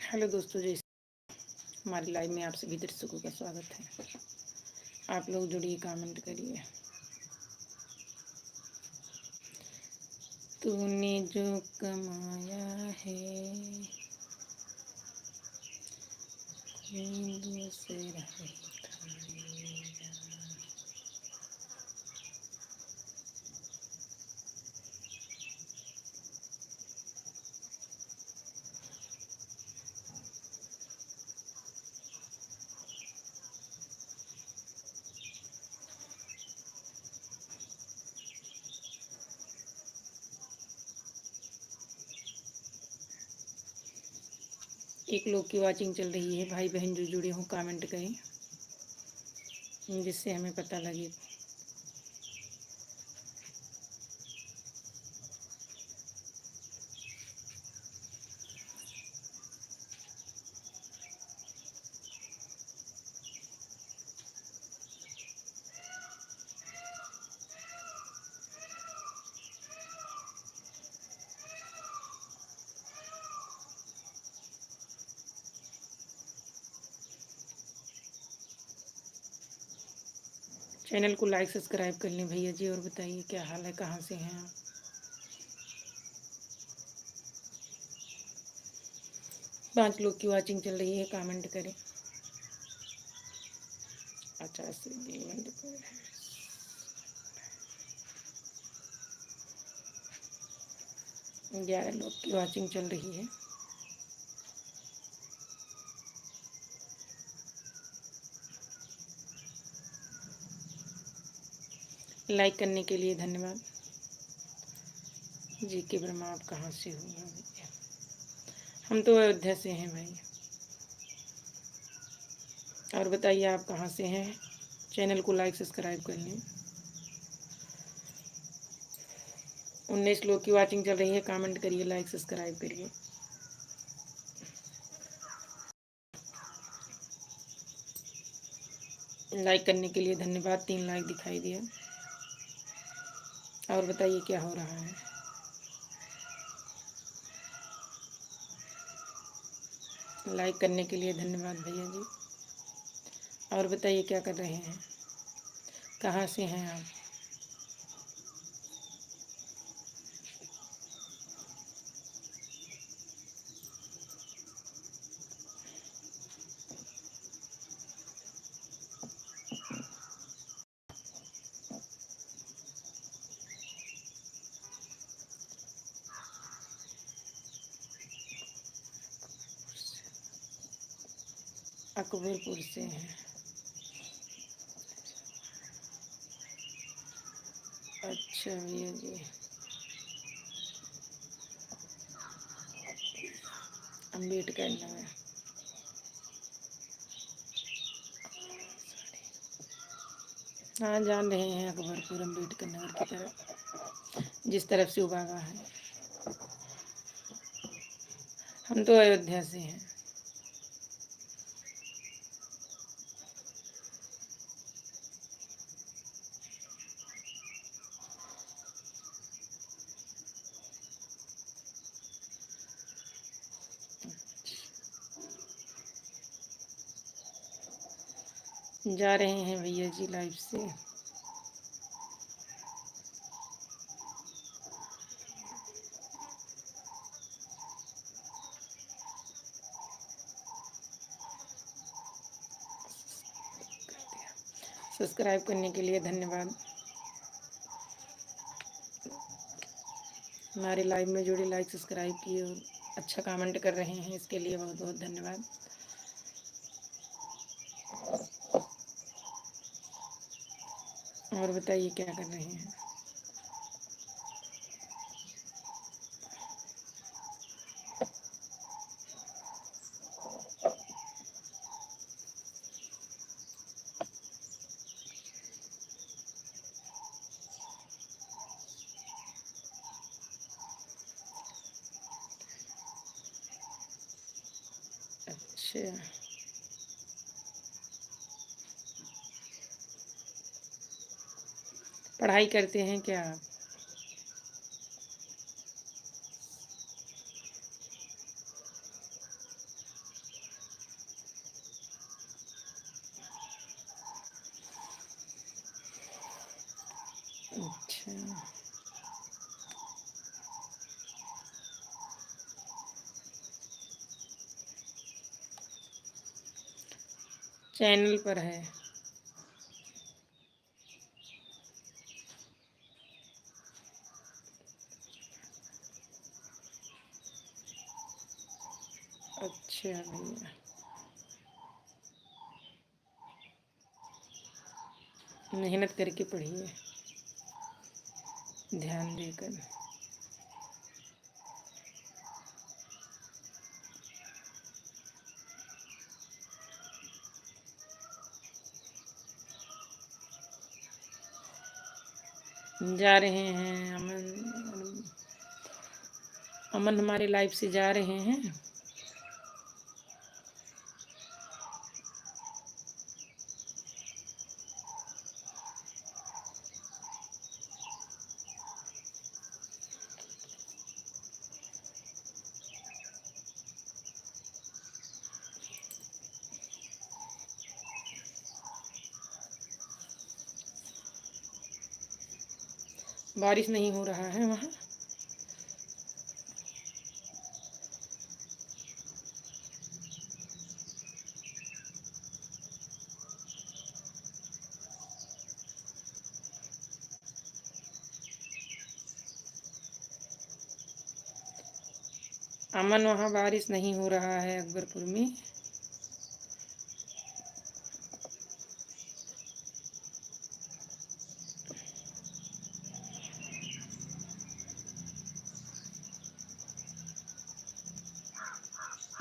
Hello दोस्तों, जैसे हमारी लाइव में आप सभी दर्शकों का स्वागत है। आप लोग जुड़िए, कमेंट करिए। तूने जो कमाया है कोई दूसरा है खाएगा। एक लोग की वाचिंग चल रही है। भाई बहन जो जुड़े हों कमेंट करें, जिससे हमें पता लगे। चैनल को लाइक सब्सक्राइब कर लें भैया जी। और बताइए क्या हाल है, कहाँ से हैं आप। 5 लोग की वाचिंग चल रही है, कमेंट करें। 11 लोग की वाचिंग चल रही है। लाइक करने के लिए धन्यवाद। जी के ब्रह्मा, आप कहाँ से हो भैया। हम तो अयोध्या से हैं भाई। और बताइए आप कहाँ से हैं। चैनल को लाइक सब्सक्राइब कर लें। 19 लोग की वाचिंग चल रही है, कमेंट करिए, लाइक सब्सक्राइब करिए। लाइक करने के लिए धन्यवाद। 3 लाइक दिखाई दिया। और बताइए क्या हो रहा है। लाइक करने के लिए धन्यवाद भैया जी। और बताइए क्या कर रहे हैं, कहाँ से हैं आप। अकबरपुर से हैं। अच्छा भैया जी, अम्बेडकर नगर। हाँ, जान रहे हैं अकबरपुर अम्बेडकर नगर की तरफ, जिस तरफ से उबागा है। हम तो अयोध्या से हैं। जा रहे हैं भैया जी लाइव से। सब्सक्राइब करने के लिए धन्यवाद। हमारे लाइव में जुड़े, लाइक सब्सक्राइब किए और अच्छा कमेंट कर रहे हैं, इसके लिए बहुत बहुत धन्यवाद। और बताइए क्या कर रहे हैं। अच्छा, पढ़ाई करते हैं क्या आप। अच्छा, चैनल पर है। अच्छा भैया, मेहनत करके पढ़िए, ध्यान देकर। जा रहे हैं अमन, अमन हमारे लाइफ से जा रहे हैं। बारिश नहीं हो रहा है वहाँ? अमन, वहाँ बारिश नहीं हो रहा है अकबरपुर में।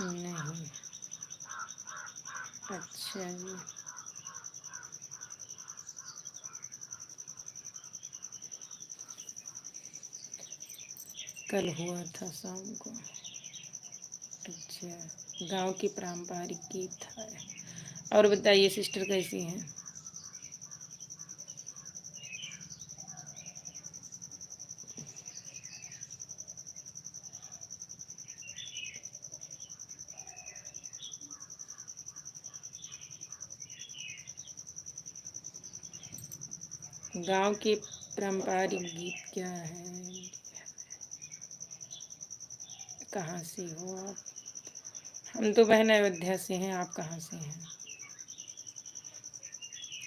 नहीं। अच्छा जी, कल हुआ था शाम को। अच्छा, गांव की पारंपरिक गीत था। और बताइए सिस्टर कैसी हैं? गांव के पारंपरिक गीत क्या है? कहाँ से हो आप? हम तो बहन अयोध्या से हैं, आप कहाँ से हैं?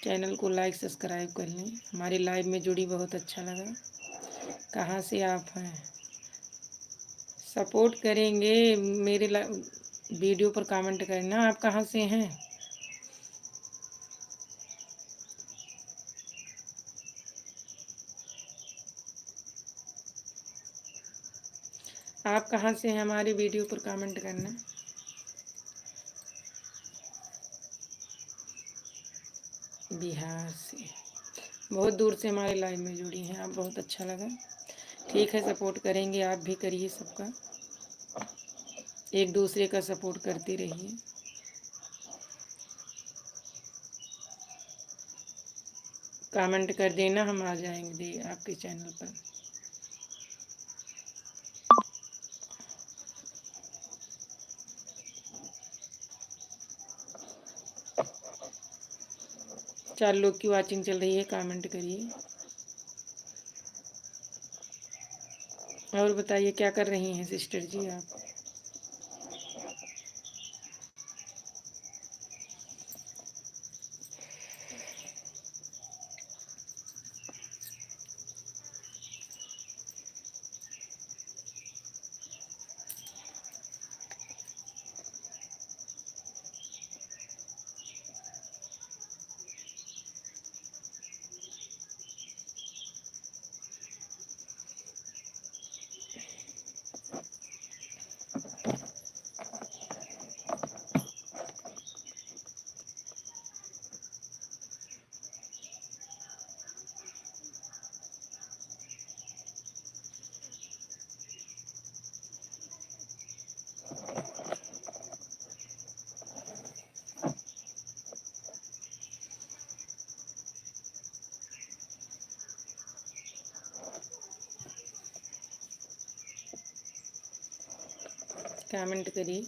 चैनल को लाइक सब्सक्राइब कर लें। हमारी लाइव में जुड़ी बहुत अच्छा लगा। कहाँ से आप हैं? सपोर्ट करेंगे, मेरे वीडियो पर कमेंट करना। आप कहाँ से हैं? आप कहाँ से हैं? हमारी वीडियो पर कमेंट करना। बिहार से। बहुत दूर से हमारे लाइव में जुड़ी हैं आप, बहुत अच्छा लगा। ठीक है, सपोर्ट करेंगे, आप भी करिए सबका, एक दूसरे का सपोर्ट करते रहिए। कमेंट कर देना, हम आ जाएंगे आपके चैनल पर। चार लोग की वाचिंग चल रही है, कमेंट करिए। और बताइए क्या कर रही हैं सिस्टर जी आप? कमेंट करिए।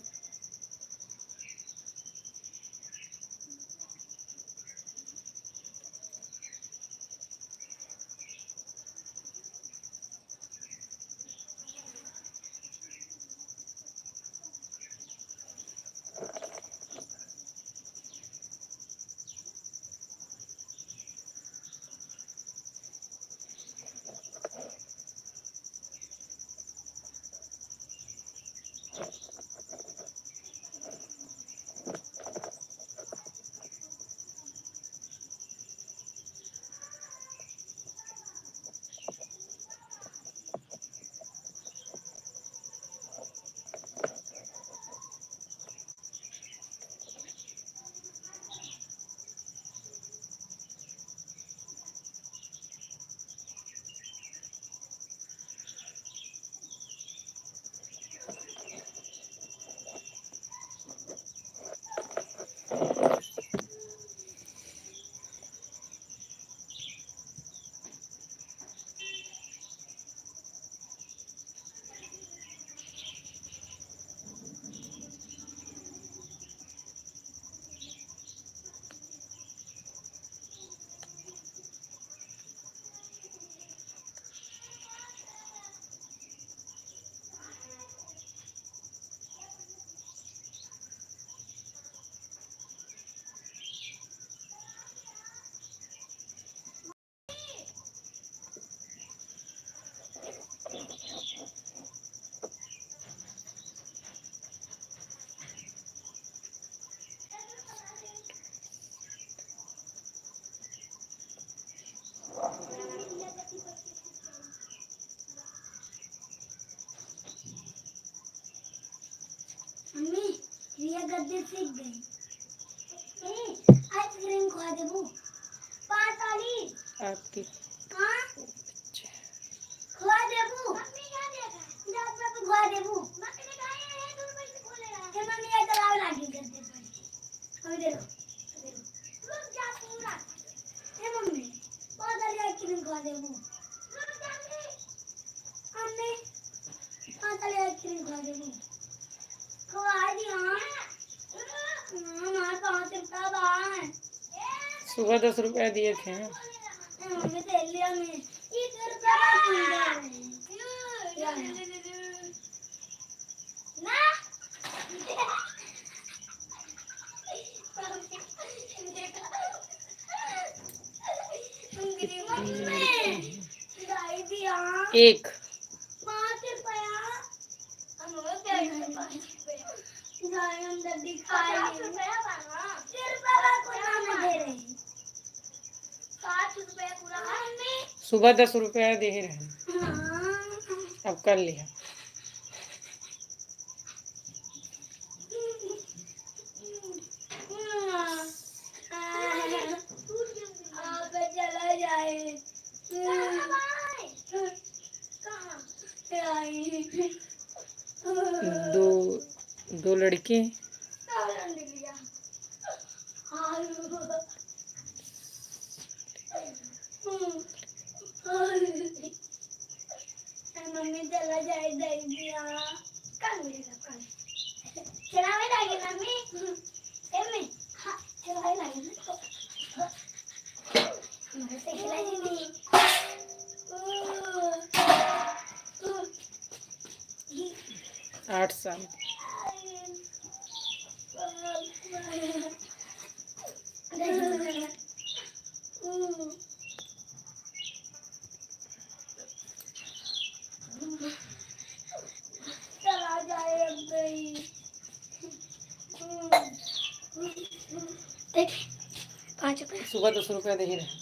आइसक्रीम खा देबू पास वाली आपकी हां खा देबू मम्मी क्या देगा दांत में खा देबू मम्मी ने कहा है दूर पे खोलेगा ये मम्मी ये चलावे लागी करते पड़ी अभी दे दो रुक जा पूरा ए मम्मी पास वाली आइसक्रीम खा देबू रुक जा मम्मी पास वाली आइसक्रीम खा देबू खवा दी हां हमारे पास रुपया बाहर सुबह 10 रुपया दिए थे। मम्मी दे लिया मैं 1 रुपया ना एक 5 रुपया हम अंदर दिखाई 5 रुपया बाबा 5 रुपया को नाम दे रहे 5 रुपया पूरा मम्मी सुबह 10 रुपया दे रहे हैं। अब कर लिया आप चला जाए दो लड़के मम्मी चला जाए दिया कल मिलेगा कल चलावे लगे मम्मी मम्मी हाँ चलावे लगे हमारे से खिलाई नहीं 8 साल चला जाए अब गई देख 5 रुपया सुबह 10 रुपया दे रहे हैं।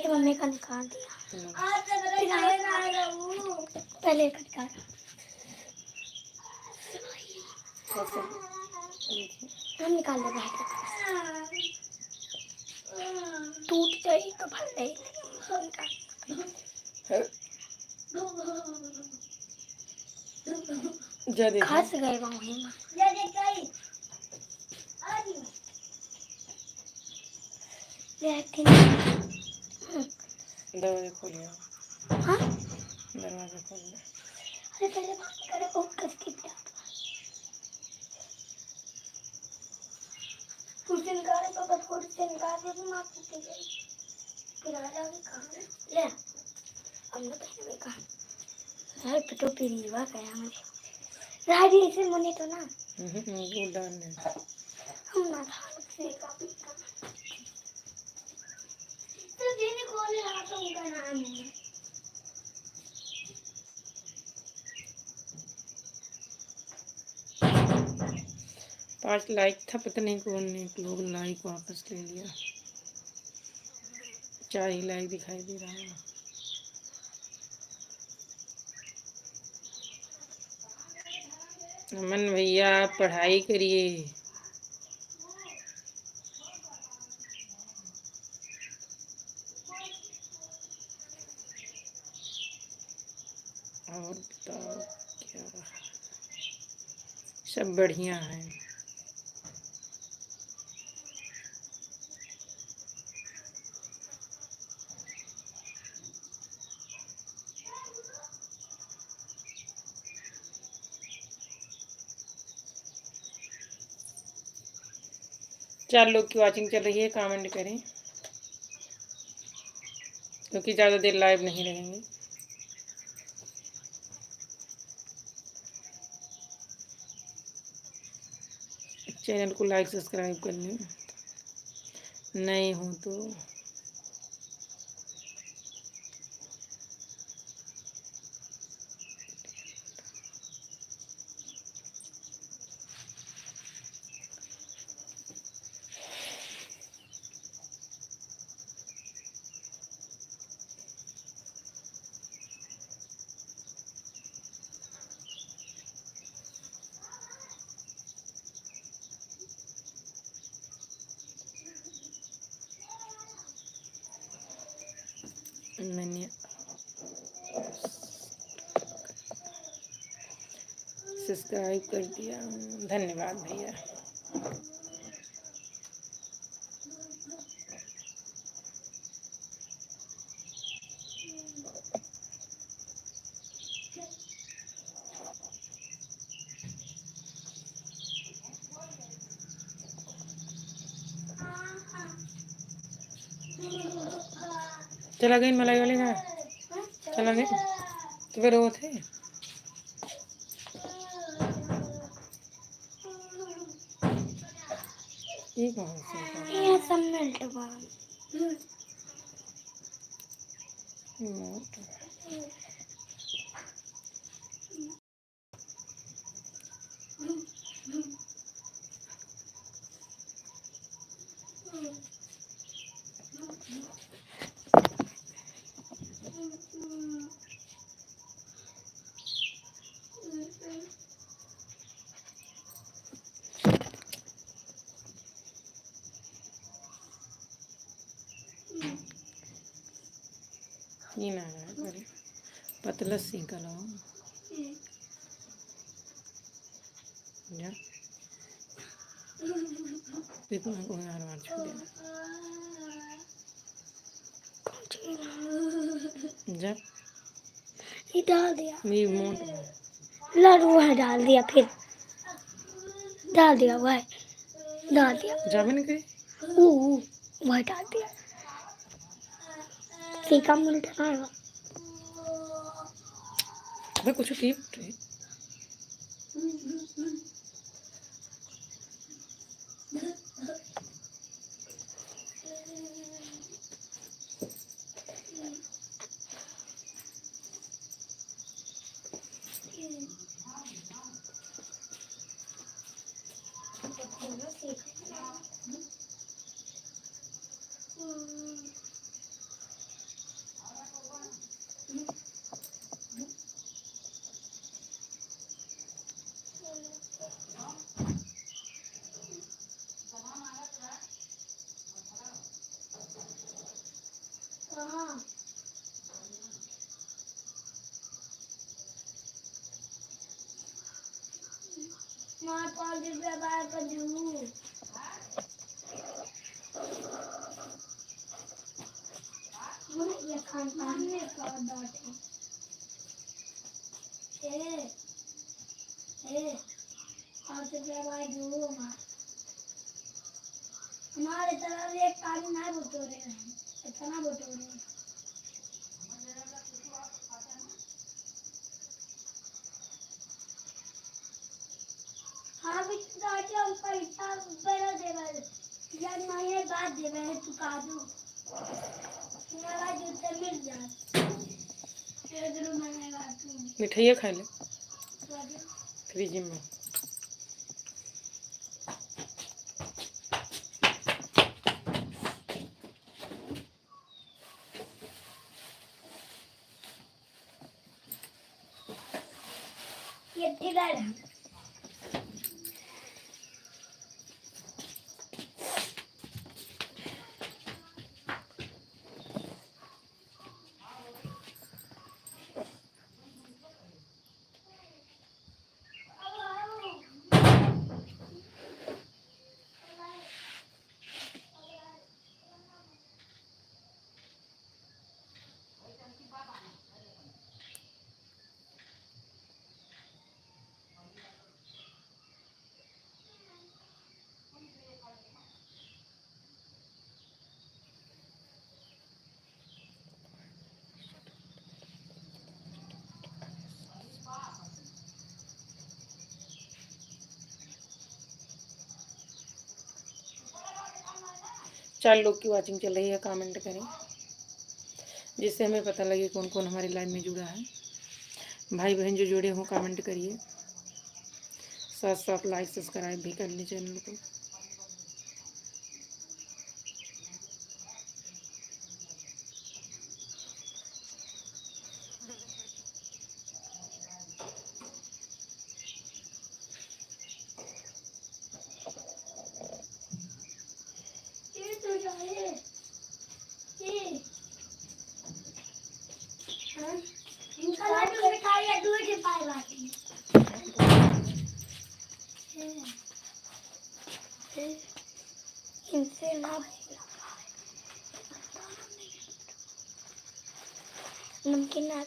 मम्मी का निकाल दिया पहले का निकाल हम निकाल दे बाहर टूट जाए तो भले जा देखो खास गए वहीं दरवाजा खोलिए। हाँ दरवाजा खोल दे। अरे पहले बात करे बहुत कस के क्या कुर्सिन गारे पर बस कुर्सिन गारे भी मार देते गए फिर आ जाओगे कहाँ ले हमने पहले भी कहा यार पिटो पीरीवा गया मुझे राजी इसे मने तो ना वो डालने हम ना था से का तो जिन्हें खोले हाथों का नाम है 5 लाइक था, पता नहीं कौन ने लोग लाइक वापस ले लिया। 4 ही लाइक दिखाई दे रहा है। अमन भैया आप पढ़ाई करिए। और बताओ क्या सब बढ़िया है। चार लोग की वाचिंग चल रही है, कमेंट करें क्योंकि ज़्यादा देर लाइव नहीं रहेंगे। चैनल को लाइक सब्सक्राइब कर लें नए हो तो। मैंने सब्सक्राइब कर दिया, धन्यवाद भैया। चला गई मलाई वाले का, चला गई तो फिर वो थे। ये कौन सी ये सब मेल्ट हुआ। ये ना करे पतला सी कलो जा देखो मैं कोई और बार छोड़ जा ये डाल दिया, मेरी मोट लड्डू है डाल दिया, फिर डाल दिया, वह डाल दिया, जावे नहीं कहीं वह डाल दिया। फीका मिल्ट ना है मैं कुछ टीप मार 5 रुपया बाहर कर दूँ। ये खान पान में स्वाद बाटे। ए 5 रुपया बाहर दूँ मार। हमारे तरफ एक पानी ना बटोरे हैं, इतना बटोरे। हाँ भी दादा ऊपर इतना ऊपर देवर यार मैं बात देवर तू का दो मेरा जूते मिल जाए तेरे जरूर मैंने बात तू मिठाइयाँ खा ले फ्रिज में। ये टिगर है। चार लोग की वाचिंग चल रही है, कमेंट करें जिससे हमें पता लगे कौन कौन हमारी लाइव में जुड़ा है। भाई बहन जो जुड़े हों कमेंट करिए, साथ साथ लाइक सब्सक्राइब भी कर लीजिए चैनल को। ये तो जाए ये इनसे ना नमकीन ना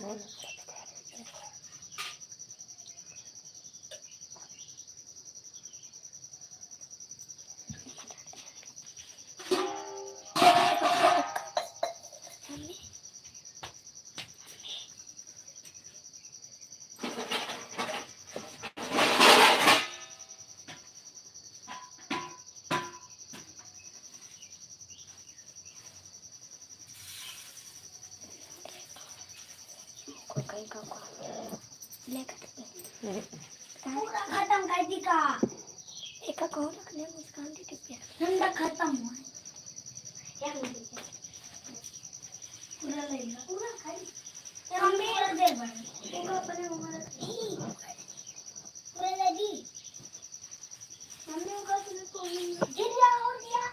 और और कहीं का पूरा खत्म कर दी का एक का रखने मुस्कान दी टिप्पी ठंडा खत्म हुआ क्या पूरा लेगा पूरा खाई ये मम्मी पूरा दे बड़ी पूरा अपने उम्र पूरा ले दी मम्मी को तुमको गिर और दिया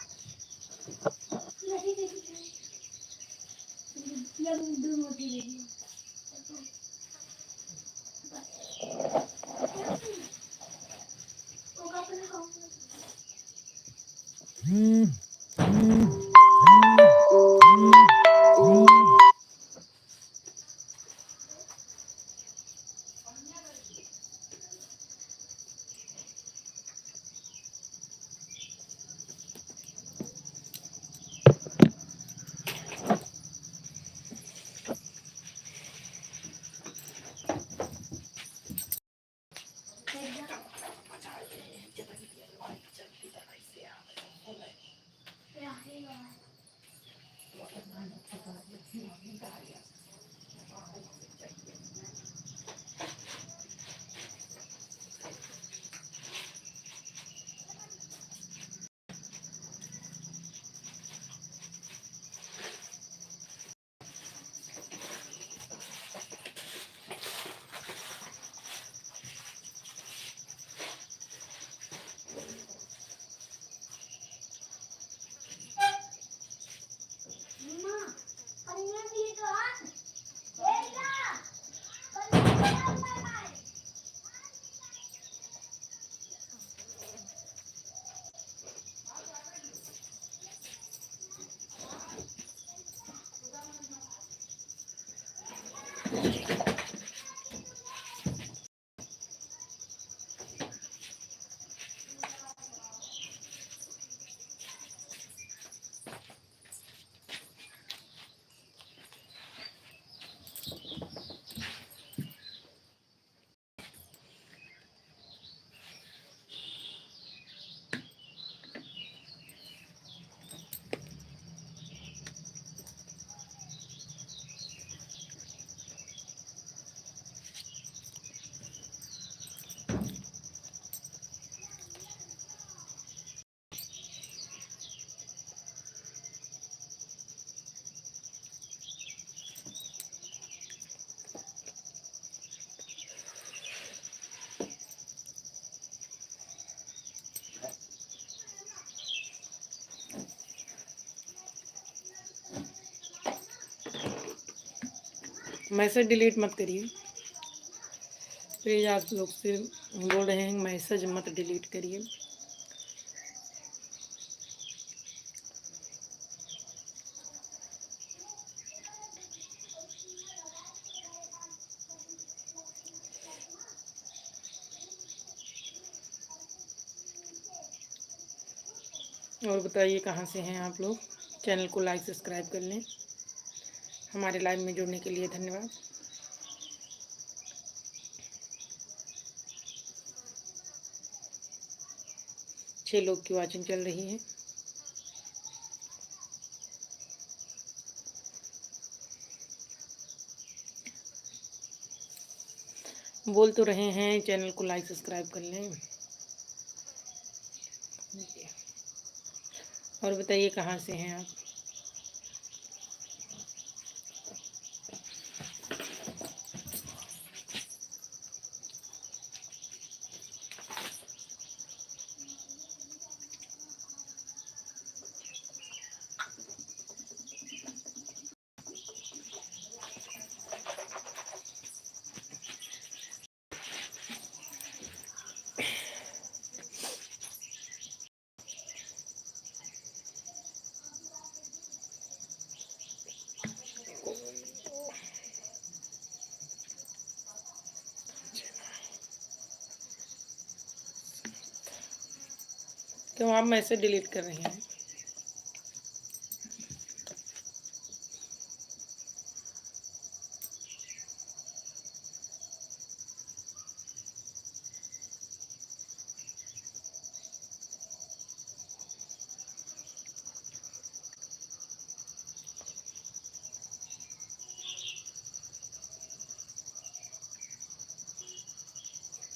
नहीं दे दी ये दूर मोटी दे दी मैसेज डिलीट मत करिए प्लीज़। आप लोग से बोल रहे हैं मैसेज मत डिलीट करिए। और बताइए कहाँ से हैं आप लोग। चैनल को लाइक सब्सक्राइब कर लें। हमारे लाइव में जुड़ने के लिए धन्यवाद। 6 लोग की वॉचिंग चल रही है। बोल तो रहे हैं चैनल को लाइक सब्सक्राइब कर लें। और बताइए कहाँ से हैं आप? क्यों आप मैसेज डिलीट कर रहे हैं?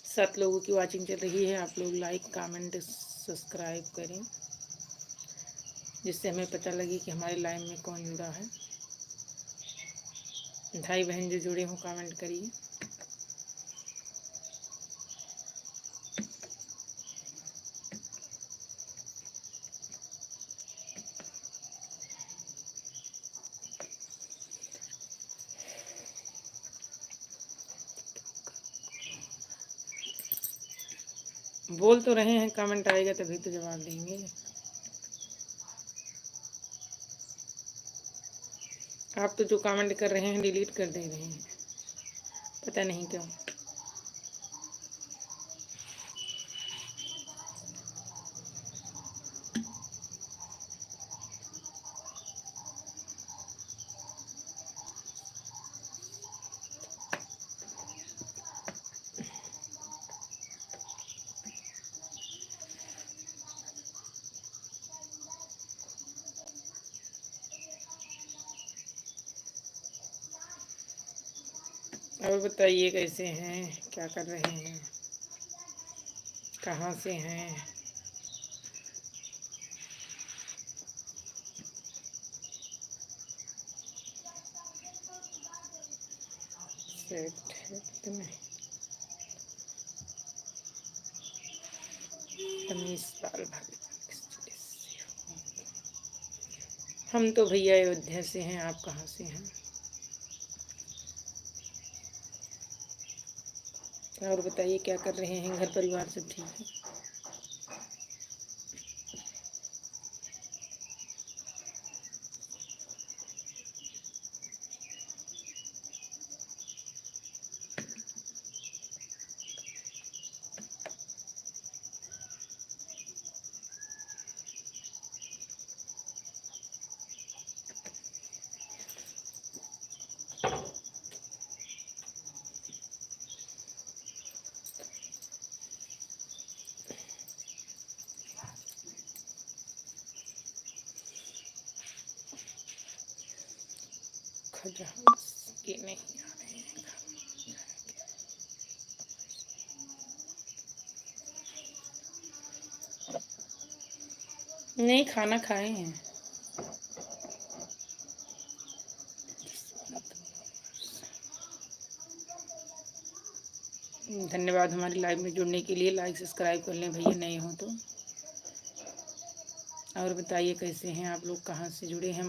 सात लोगों की वाचिंग चल रही है। आप लोग लाइक कमेंट सब्सक्राइब करें, जिससे हमें पता लगे कि हमारे लाइव में कौन जुड़ा है। भाई बहन जो जुड़े हों कमेंट करिए। बोल तो रहे हैं कमेंट आएगा तभी तो जवाब देंगे। आप तो जो कमेंट कर रहे हैं डिलीट कर दे रहे हैं, पता नहीं क्यों। और बताइए कैसे हैं, क्या कर रहे हैं, कहाँ से हैं? रमेश पाल हम तो भैया अयोध्या से हैं। आप कहाँ से हैं? और बताइए क्या कर रहे हैं, घर परिवार सब ठीक है? के नहीं आ रहे हैं। नहीं, खाना खाए हैं। धन्यवाद हमारी लाइव में जुड़ने के लिए। लाइक सब्सक्राइब कर लें भैया नए हो तो। और बताइए कैसे हैं आप लोग, कहाँ से जुड़े हैं हमारे